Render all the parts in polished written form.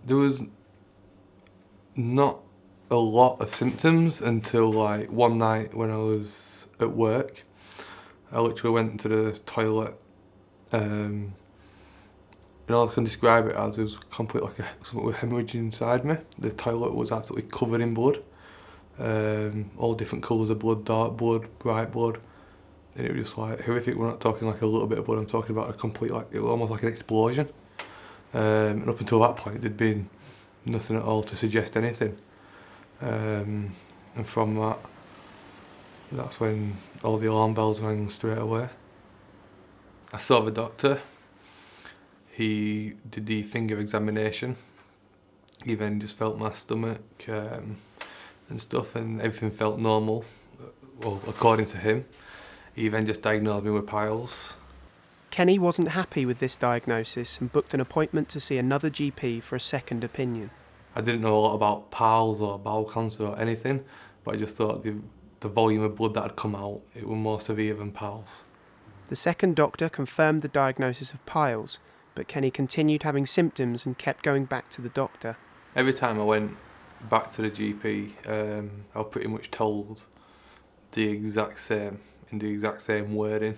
There was not a lot of symptoms until like one night when I was at work. I literally went to the toilet, and all I can describe it as was complete like something with hemorrhaging inside me. The toilet was absolutely covered in blood, all different colours of blood, dark blood, bright blood, and it was just like horrific. We're not talking like a little bit of blood. I'm talking about a complete like it was almost like an explosion. And up until that point, there'd been nothing at all to suggest anything. And from that, that's when all the alarm bells rang straight away. I saw the doctor. He did the finger examination. He then just felt my stomach and stuff, and everything felt normal. Well, according to him. He then just diagnosed me with piles. Kenny wasn't happy with this diagnosis and booked an appointment to see another GP for a second opinion. I didn't know a lot about piles or bowel cancer or anything, but I just thought the volume of blood that had come out, it was more severe than piles. The second doctor confirmed the diagnosis of piles, but Kenny continued having symptoms and kept going back to the doctor. Every time I went back to the GP, I was pretty much told the exact same, in the exact same wording.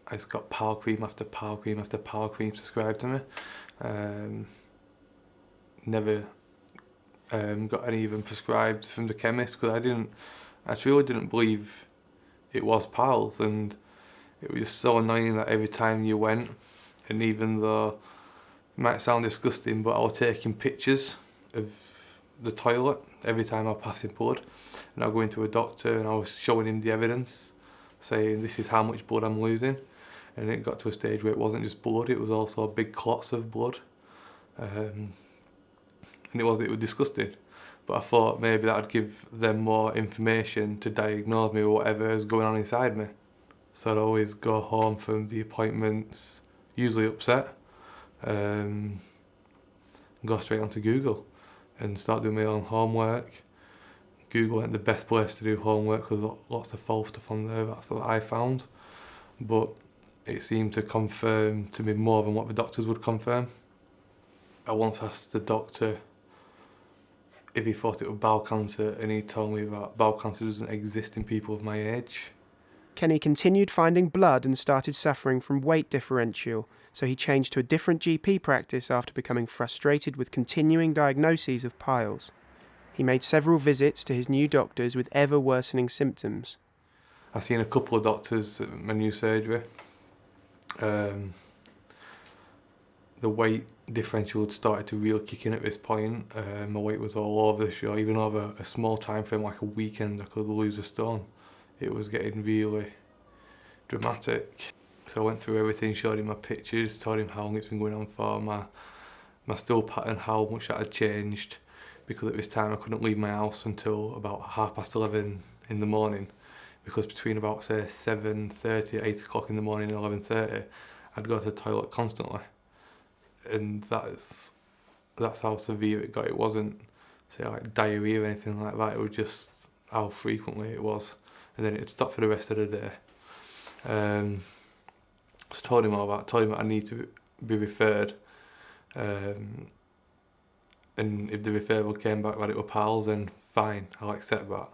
I just got pile cream after pile cream after pile cream prescribed to me. Never got any even prescribed from the chemist because I truly didn't believe it was piles, and it was just so annoying that every time you went, and even though it might sound disgusting, but I was taking pictures of the toilet every time I was passing blood, and I was going to a doctor and I was showing him the evidence, saying this is how much blood I'm losing, and it got to a stage where it wasn't just blood, it was also big clots of blood, and it was disgusting. But I thought maybe that would give them more information to diagnose me with whatever is going on inside me. So I'd always go home from the appointments, usually upset, and go straight onto Google and start doing my own homework. Google ain't the best place to do homework because lots of false stuff on there, that's what I found. But it seemed to confirm to me more than what the doctors would confirm. I once asked the doctor if he thought it was bowel cancer, and he told me that bowel cancer doesn't exist in people of my age. Kenny continued finding blood and started suffering from weight differential, so he changed to a different GP practice after becoming frustrated with continuing diagnoses of piles. He made several visits to his new doctors with ever-worsening symptoms. I've seen a couple of doctors at my new surgery. The weight differential had started to really kick in at this point. My weight was all over the show, even over a small time frame like a weekend I could lose a stone. It was getting really dramatic. So I went through everything, showed him my pictures, told him how long it's been going on for, my stool pattern, how much that had changed, because at this time I couldn't leave my house until about 11:30 in the morning, because between about say 7:30, 8 o'clock in the morning and 11:30, I'd go to the toilet constantly. And that's how severe it got. It wasn't say like diarrhea or anything like that, it was just how frequently it was, and then it stopped for the rest of the day. So told him all that, told him that I need to be referred, and if the referral came back that it were piles, then fine, I'll accept that.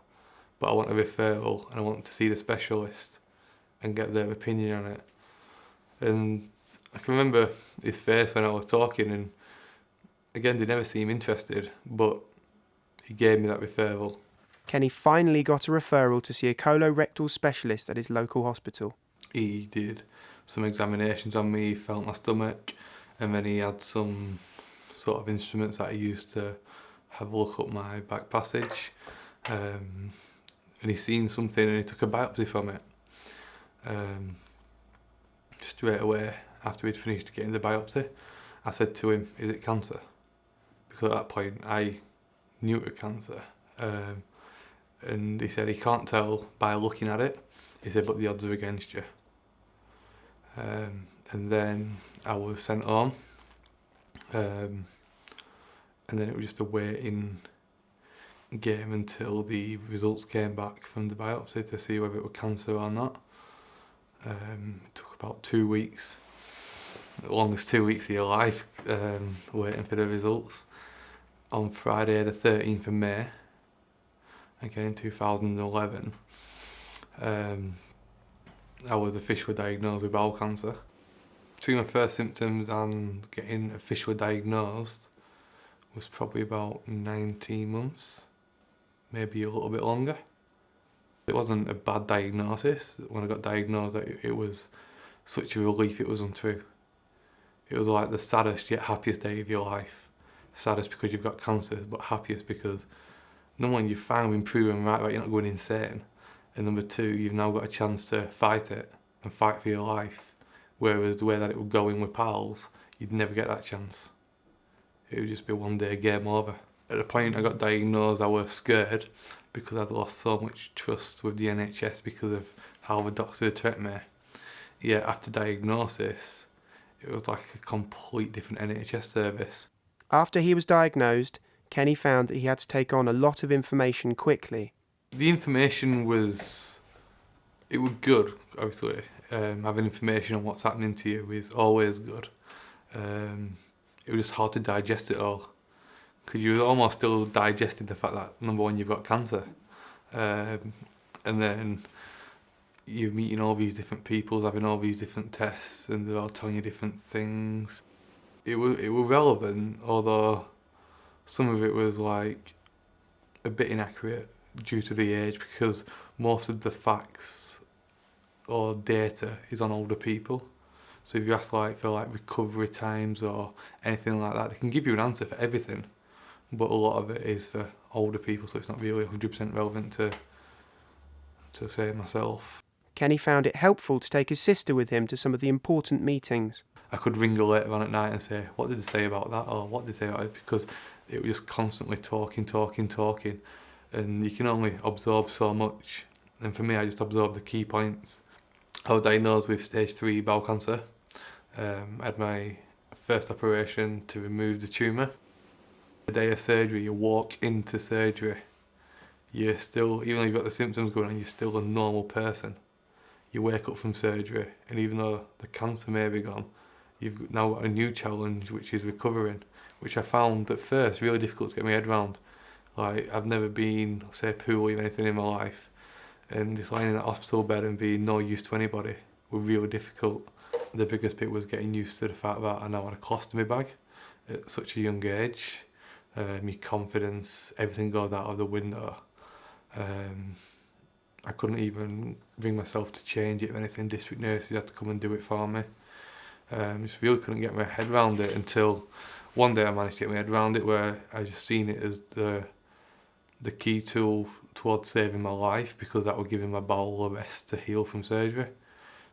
But I want a referral and I want to see the specialist and get their opinion on it. And I can remember his face when I was talking, and again, they never seemed interested, but he gave me that referral. Kenny finally got a referral to see a colorectal specialist at his local hospital. He did some examinations on me, felt my stomach, and then he had some sort of instruments that he used to have a look up my back passage. And he seen something and he took a biopsy from it. Straight away, after we'd finished getting the biopsy, I said to him, "Is it cancer?" Because at that point I knew it was cancer. And he said he can't tell by looking at it. He said, but the odds are against you. And then I was sent home. And then it was just a waiting game until the results came back from the biopsy to see whether it was cancer or not. It took about 2 weeks. the longest 2 weeks of your life, waiting for the results. On Friday the 13th of May, again in 2011, I was officially diagnosed with bowel cancer. Between my first symptoms and getting officially diagnosed was probably about 19 months, maybe a little bit longer. It wasn't a bad diagnosis. When I got diagnosed, it was such a relief it was untrue. It was like the saddest yet happiest day of your life. Saddest because you've got cancer, but happiest because number one, you've finally been proven right, you're not going insane. And number two, you've now got a chance to fight it and fight for your life. Whereas the way that it would go in with pals, you'd never get that chance. It would just be one day game over. At the point I got diagnosed, I was scared because I'd lost so much trust with the NHS because of how the doctors had treated me. Yeah, after diagnosis, it was like a complete different NHS service. After he was diagnosed, Kenny found that he had to take on a lot of information quickly. The information was good, obviously. Having information on what's happening to you is always good. It was just hard to digest it all because you were almost still digesting the fact that number one, you've got cancer, and then you're meeting all these different people, having all these different tests, and they're all telling you different things. It was relevant, although some of it was like a bit inaccurate due to the age, because most of the facts or data is on older people. So if you ask for recovery times or anything like that, they can give you an answer for everything, but a lot of it is for older people, so it's not really 100% relevant to say myself. Kenny found it helpful to take his sister with him to some of the important meetings. I could ring her later on at night and say, what did they say about that, or what did they say about it, because it was just constantly talking, and you can only absorb so much. And for me, I just absorbed the key points. I was diagnosed with stage 3 bowel cancer. I had my first operation to remove the tumour. The day of surgery, you walk into surgery, you're still, even though you've got the symptoms going on, you're still a normal person. You wake up from surgery, and even though the cancer may be gone, you've now got a new challenge, which is recovering, which I found at first really difficult to get my head around. Like, I've never been, say, poorly or anything in my life, and just lying in a hospital bed and being no use to anybody was really difficult. The biggest bit was getting used to the fact that I now had a colostomy bag at such a young age. My confidence, everything goes out of the window. I couldn't even bring myself to change it or anything. District nurses had to come and do it for me. Just really couldn't get my head around it until one day I managed to get my head around it, where I just seen it as the key tool towards saving my life, because that would give my bowel a rest to heal from surgery.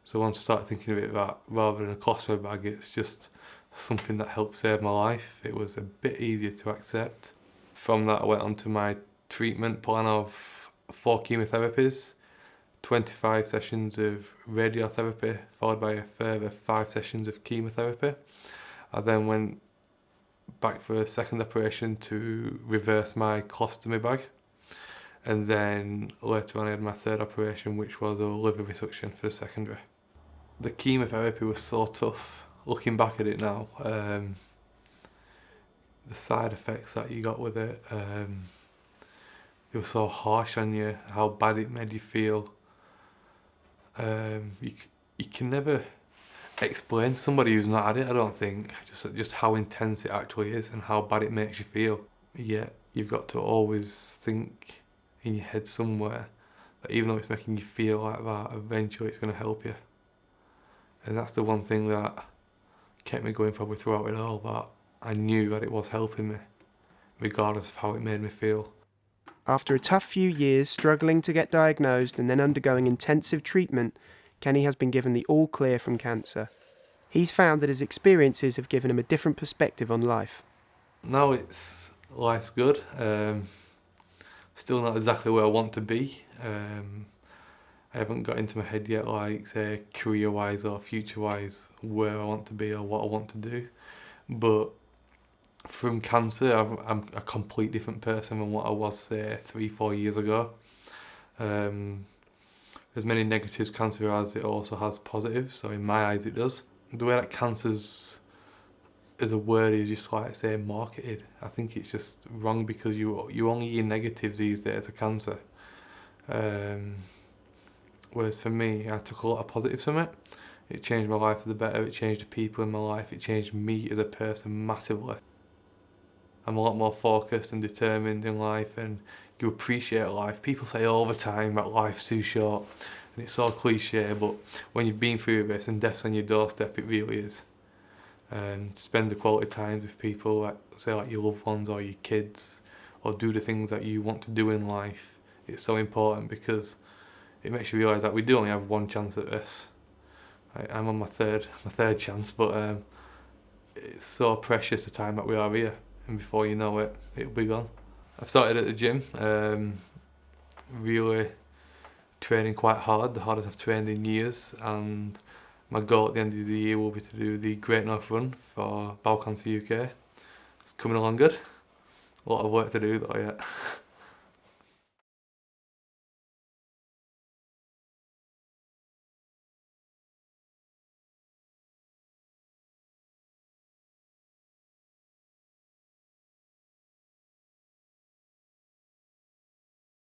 So once I started thinking of it that rather than a colostomy bag, it's just something that helped save my life, it was a bit easier to accept. From that I went on to my treatment plan of 4 chemotherapies, 25 sessions of radiotherapy, followed by a further 5 sessions of chemotherapy. I then went back for a second operation to reverse my colostomy bag. And then later on I had my third operation, which was a liver resection for secondary. The chemotherapy was so tough. Looking back at it now, the side effects that you got with it, it was so harsh on you, how bad it made you feel. You can never explain to somebody who's not had it, I don't think, just how intense it actually is and how bad it makes you feel. Yet you've got to always think in your head somewhere that even though it's making you feel like that, eventually it's going to help you. And that's the one thing that kept me going probably throughout it all, that I knew that it was helping me, regardless of how it made me feel. After a tough few years struggling to get diagnosed and then undergoing intensive treatment, Kenny has been given the all clear from cancer. He's found that his experiences have given him a different perspective on life. Now life's good. Still not exactly where I want to be. I haven't got into my head yet, say career-wise or future-wise, where I want to be or what I want to do. But from cancer, I'm a complete different person than what I was, say, 3-4 years ago. There's many negatives cancer has, it also has positives, so in my eyes it does. the way that cancer's as a word is just like say marketed. I think it's just wrong because you only hear negatives these days of cancer. Whereas for me, I took a lot of positives from it. It changed my life for the better. It changed the people in my life. It changed me as a person massively. I'm a lot more focused and determined in life, and you appreciate life. People say all the time that life's too short, and it's so cliche, but when you've been through this and death's on your doorstep, it really is. Spend the quality times with people, like say like your loved ones or your kids, or do the things that you want to do in life. It's so important because it makes you realise that we do only have one chance at this. I'm on my third chance, but it's so precious the time that we are here, and before you know it, it'll be gone. I've started at the gym, really training quite hard, the hardest I've trained in years, and my goal at the end of the year will be to do the Great North Run for BCUK. It's coming along good. A lot of work to do though yet.